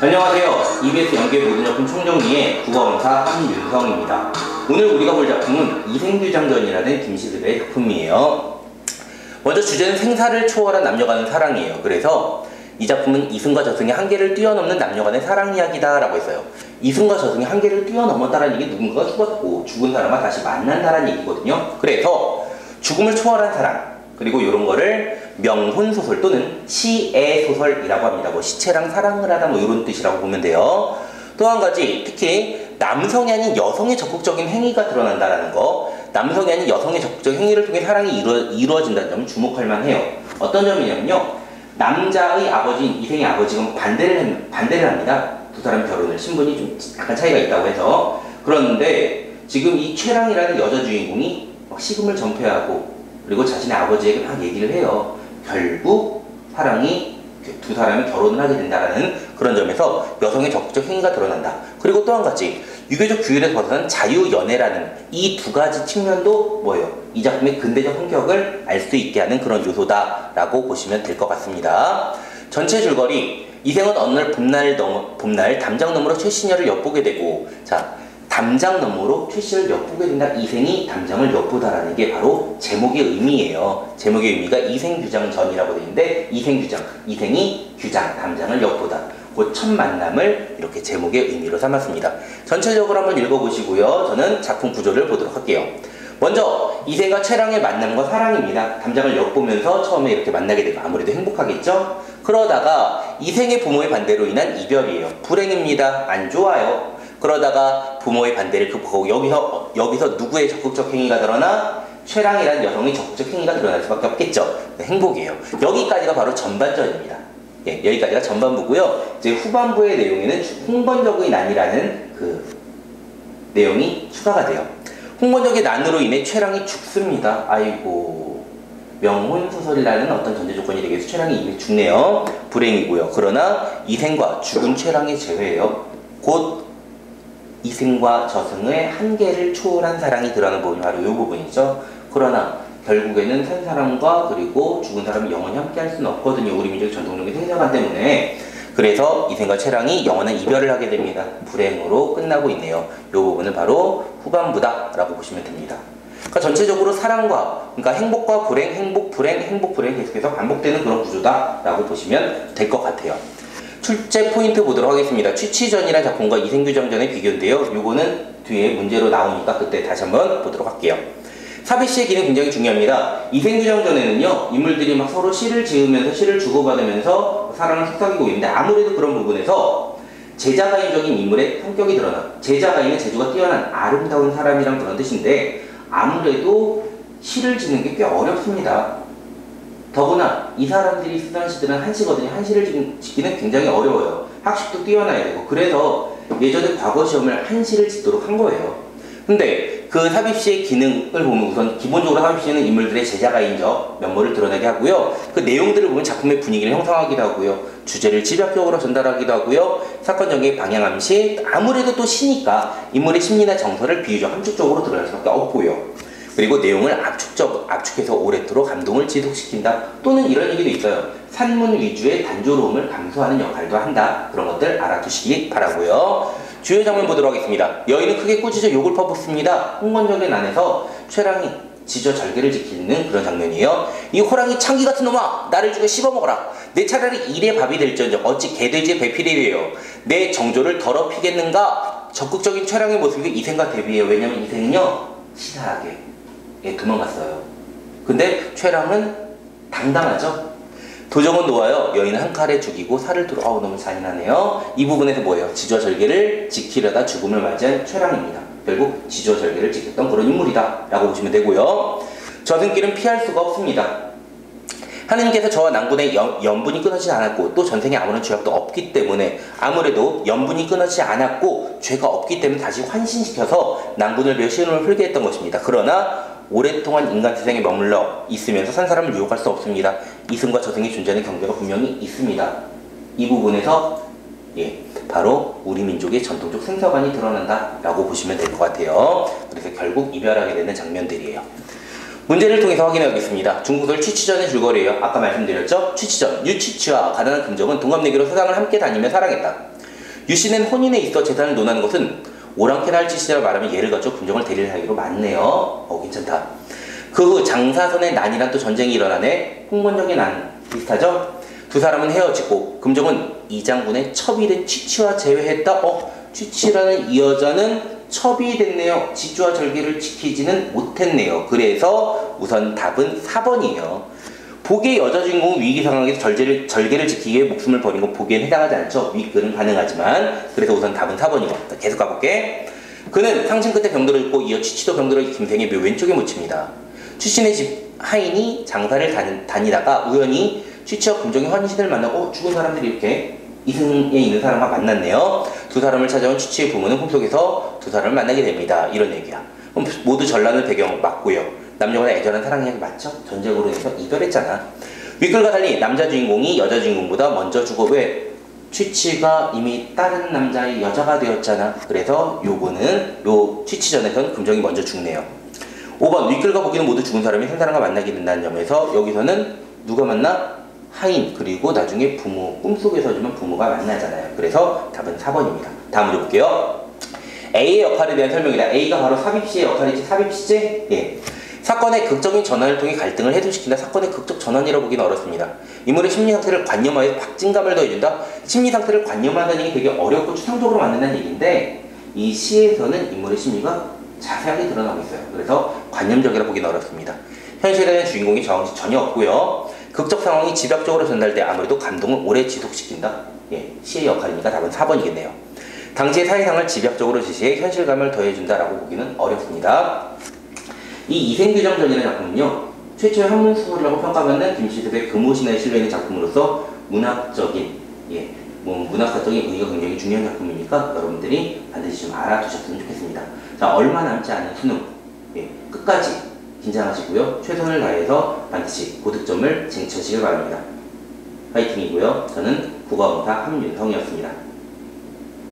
안녕하세요. EBS 연구의 모든 작품 총정리의 국어강사 한윤성입니다. 오늘 우리가 볼 작품은 이생규장전이라는 김시습의 작품이에요. 먼저 주제는 생사를 초월한 남녀 간의 사랑이에요. 그래서 이 작품은 이승과 저승의 한계를 뛰어넘는 남녀 간의 사랑 이야기다 라고 했어요. 이승과 저승의 한계를 뛰어넘었다라는 얘기, 누군가가 죽었고 죽은 사람과 다시 만난다라는 얘기거든요. 그래서 죽음을 초월한 사랑, 그리고 이런 거를 명혼소설 또는 시애소설이라고 합니다. 뭐 시체랑 사랑을 하다 뭐 이런 뜻이라고 보면 돼요. 또 한 가지, 특히 남성이 아닌 여성의 적극적인 행위가 드러난다라는 거, 남성이 아닌 여성의 적극적인 행위를 통해 사랑이 이루어진다는 점을 주목할 만해요. 어떤 점이냐면요, 남자의 아버지인 이생의 아버지가 반대를 합니다. 두 사람 결혼을, 신분이 좀 약간 차이가 있다고 해서. 그런데 지금 이 최랑이라는 여자 주인공이 막 식음을 전폐하고 그리고 자신의 아버지에게 막 얘기를 해요. 결국 사랑이 두 사람이 결혼을 하게 된다라는 그런 점에서 여성의 적극적 행위가 드러난다. 그리고 또 한 가지, 유교적 규율에서 벗어난 자유연애라는 이 두 가지 측면도 뭐예요? 이 작품의 근대적 성격을 알 수 있게 하는 그런 요소다라고 보시면 될 것 같습니다. 전체 줄거리, 이생은 어느 날 봄날 담장 너머로 최씨녀를 엿보게 되고, 자, 담장 너머로 최씨를 엿보게 된다. 이생이 담장을 엿보다라는 게 바로 제목의 의미예요. 제목의 의미가 이생규장전이라고 되어 있는데, 이생규장, 이생이 규장, 담장을 엿보다. 그 첫 만남을 이렇게 제목의 의미로 삼았습니다. 전체적으로 한번 읽어보시고요. 저는 작품 구조를 보도록 할게요. 먼저 이생과 최랑의 만남과 사랑입니다. 담장을 엿보면서 처음에 이렇게 만나게 되고 아무래도 행복하겠죠? 그러다가 이생의 부모의 반대로 인한 이별이에요. 불행입니다. 안 좋아요. 그러다가 부모의 반대를 극복하고 여기서 누구의 적극적 행위가 드러나? 최랑이라는 여성의 적극적 행위가 드러날 수밖에 없겠죠. 네, 행복이에요. 여기까지가 바로 전반전입니다. 예, 여기까지가 전반부고요. 이제 후반부의 내용에는 홍건적의 난이라는 그 내용이 추가가 돼요. 홍건적의 난으로 인해 최랑이 죽습니다. 아이고, 명혼소설이라는 어떤 전제 조건이 되기 위해서 최랑이 이미 죽네요. 불행이고요. 그러나 이생과 죽은 최랑의 재회예요. 곧 이승과 저승의 한계를 초월한 사랑이 드러나는 부분이 바로 이 부분이죠. 그러나 결국에는 산 사람과 그리고 죽은 사람이 영원히 함께 할 수는 없거든요. 우리 민족의 전통적인 생사관 때문에. 그래서 이생과 최랑이 영원한 이별을 하게 됩니다. 불행으로 끝나고 있네요. 이 부분은 바로 후반부다라고 보시면 됩니다. 그러니까 전체적으로 사랑과, 그러니까 행복과 불행, 행복, 불행, 행복, 불행 계속해서 반복되는 그런 구조다라고 보시면 될 것 같아요. 출제 포인트 보도록 하겠습니다. 취치전이라는 작품과 이생규장전의 비교인데요. 요거는 뒤에 문제로 나오니까 그때 다시 한번 보도록 할게요. 사비시의 기능 굉장히 중요합니다. 이생규장전에는요, 인물들이 막 서로 시를 지으면서 시를 주고받으면서 사랑을 속삭이고 있는데, 아무래도 그런 부분에서 제자가인적인 인물의 성격이 드러나. 제자가인은 재주가 뛰어난 아름다운 사람이란 그런 뜻인데, 아무래도 시를 짓는 게 꽤 어렵습니다. 더구나 이 사람들이 쓰던 시들은 한시거든요. 한시를 짓기는 굉장히 어려워요. 학식도 뛰어나야 되고. 그래서 예전에 과거 시험을 한시를 짓도록 한 거예요. 근데 그 삽입시의 기능을 보면 우선 기본적으로 삽입시는 인물들의 제자가인적 면모를 드러내게 하고요. 그 내용들을 보면 작품의 분위기를 형성하기도 하고요. 주제를 집약적으로 전달하기도 하고요. 사건 전개의 방향암시, 아무래도 또 시니까 인물의 심리나 정서를 비유적 함축적으로 드러낼 수밖에 없고요. 그리고 내용을 압축해서 오랫도록 감동을 지속시킨다. 또는 이런 얘기도 있어요. 산문 위주의 단조로움을 감소하는 역할도 한다. 그런 것들 알아두시기 바라고요. 주요 장면 보도록 하겠습니다. 여인은 크게 꾸짖어 욕을 퍼붓습니다. 홍건적의 난에서 최랑이 지저 절개를 지키는 그런 장면이에요. 이 호랑이 창기 같은 놈아, 나를 죽여 씹어먹어라. 내 차라리 일의 밥이 될지언정 어찌 개돼지의 배필이 되어 내 정조를 더럽히겠는가. 적극적인 최랑의 모습이 이생과 대비해요. 왜냐면 이생은요, 치사하게 도망갔어요. 근데 최랑은 당당하죠. 도정은 놓아요. 여인은 한 칼에 죽이고 살을 들어. 너무 잔인하네요. 이 부분에서 뭐예요? 지저절개를 지키려다 죽음을 맞이한 최랑입니다. 결국 지저절개를 지켰던 그런 인물이다 라고 보시면 되고요. 저승길은 피할 수가 없습니다. 하느님께서 저와 난군의 연분이 끊어지지 않았고 또 전생에 아무런 죄악도 없기 때문에, 아무래도 연분이 끊어지지 않았고 죄가 없기 때문에 다시 환신시켜서 난군을 배워 시름을 흘게 했던 것입니다. 그러나 오랫동안 인간 세상에 머물러 있으면서 산 사람을 유혹할 수 없습니다. 이승과 저승의 존재하는 경계가 분명히 있습니다. 이 부분에서 바로 우리 민족의 전통적 생사관이 드러난다 라고 보시면 될 것 같아요. 그래서 결국 이별하게 되는 장면들이에요. 문제를 통해서 확인해 보겠습니다. 중국어를 취치전의 줄거리예요. 아까 말씀드렸죠? 취치전, 유취취와 가난한 금정은 동갑내기로 세상을 함께 다니며 사랑했다. 유씨는 혼인에 있어 재산을 논하는 것은 오랑캐나 찌시라고 말하면 예를 가지고 금정을 대리하기로 맞네요. 괜찮다. 그 후 장사선의 난이란 또 전쟁이 일어나네. 홍건적의 난 비슷하죠? 두 사람은 헤어지고 금정은 이 장군의 첩이 된 취치와 재회했다. 취치라는 이 여자는 첩이 됐네요. 지주와 절개를 지키지는 못했네요. 그래서 우선 답은 4번이에요. 복의 여자 주인공은 위기 상황에서 절개를 지키기 위해 목숨을 버린 건 복에는 해당하지 않죠. 윗글은 가능하지만. 그래서 우선 답은 4번이고. 계속 가볼게. 그는 상층 끝에 병들어 있고 이어 취치도 병들어 김생의 묘 왼쪽에 묻힙니다. 취신의 집 하인이 장사를 다니다가 우연히 취치와 금정의 환신을 만나고 죽은 사람들이 이렇게 이승에 있는 사람과 만났네요. 두 사람을 찾아온 취치의 부모는 꿈속에서 두 사람을 만나게 됩니다. 이런 얘기야. 그럼 모두 전란을 배경 맞고요. 남녀가 애절한 사랑 이야기 맞죠? 전쟁으로 해서 이별했잖아. 윗글과 달리 남자 주인공이 여자 주인공보다 먼저 죽어. 왜? 취치가 이미 다른 남자의 여자가 되었잖아. 그래서 요 취치전에선 금정이 먼저 죽네요. 5번 윗글과 보기는 모두 죽은 사람이 한 사람과 만나게 된다는 점에서 여기서는 누가 만나? 하인 그리고 나중에 부모 꿈속에서지만 부모가 만나잖아요. 그래서 답은 4번입니다. 다음으로 볼게요. A의 역할에 대한 설명이다. A가 바로 삽입시의 역할이지. 삽입시지? 예. 사건의 극적인 전환을 통해 갈등을 해소시킨다. 사건의 극적 전환이라고 보기는 어렵습니다. 인물의 심리상태를 관념하여 박진감을 더해준다. 심리상태를 관념하다는 얘기 되게 어렵고 추상적으로 만든다는 얘기인데 이 시에서는 인물의 심리가 자세하게 드러나고 있어요. 그래서 관념적이라 보기는 어렵습니다. 현실에는 주인공이 전혀 없고요. 극적 상황이 집약적으로 전달돼 아무래도 감동을 오래 지속시킨다. 예, 시의 역할이니까 답은 4번이겠네요. 당시의 사회상을 집약적으로 제시해 현실감을 더해준다라고 보기는 어렵습니다. 이 이생규정전이라는 작품은요, 최초의 한문 소설이라고 평가받는 김시섭의 금오신화에 실려있는 작품으로서 문학적인, 문학사적인 의의가 굉장히 중요한 작품이니까 여러분들이 반드시 좀 알아두셨으면 좋겠습니다. 자, 얼마 남지 않은 수능, 끝까지 긴장하시고요. 최선을 다해서 반드시 고득점을 쟁취하시길 바랍니다. 파이팅이고요. 저는 국어강사 함윤성이었습니다.